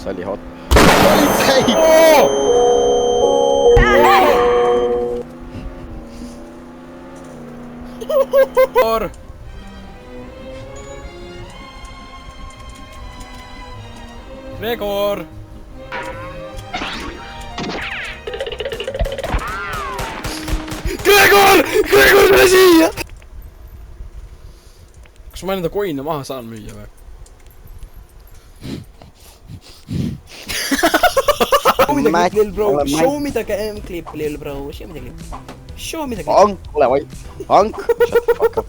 see oli hot. Politsei! Gregor! Gregor! Gregor, tule siia! Kas ma enda koine maha saan müüa või? Show me the clip, lil bro. Show me the clip. Show me the clip. Hank, ole vait. Hank, shut the fuck up.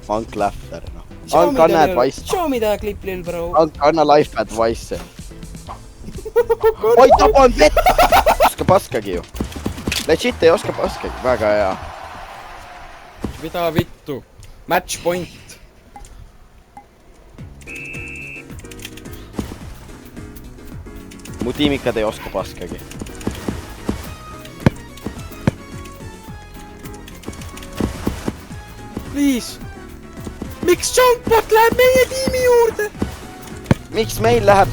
Hank lähter, noh. Hank, anna advice. Show me the clip, lil bro. Hank, anna life advice. Oi, taban vett! Oska paskagi ju. Legit ei oska paskagi, väga hea. Mida vittu? Match point. Mu tiimikad ei oska paskagi. Please! Miks Junkbot läheb meie tiimi juurde? Miks meil läheb?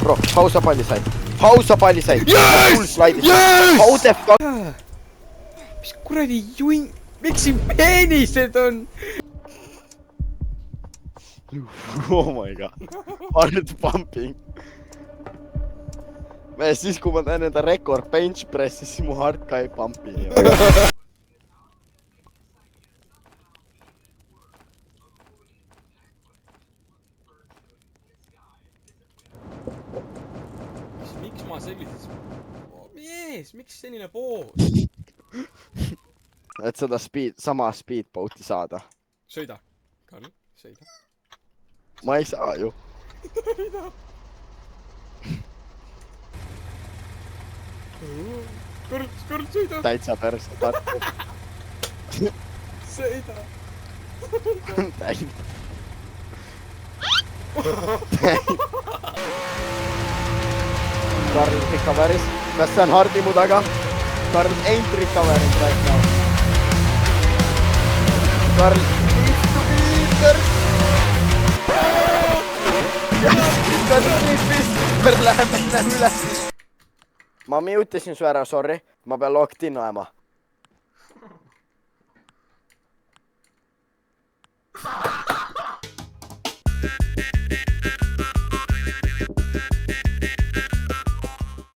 Bro, pausapalli sai. Pausapalli sai. Yes! Yes! How the fuck? Mis kuradi juin... Miks siin peenised on? Oh my god. Hard pumping. Mees, siis kui ma teen enda rekord bench pressi, siis mu hard ka ei pumpi. Miks ma sellises... Mees, miks selline poos? Et seda sama speedboat'i saada. Sõida. Karl, sõida. Ma ei saa ju. Karl, sõida. Täitsa perse, tarku. Sõida. Karl recoveris. Kas see on hardi mu taga? Karl ain't recovered right now. Karl needs to be eater. Karl läheb enne üle. Ma mutisin su ära, sorry. Ma pean locked in olema.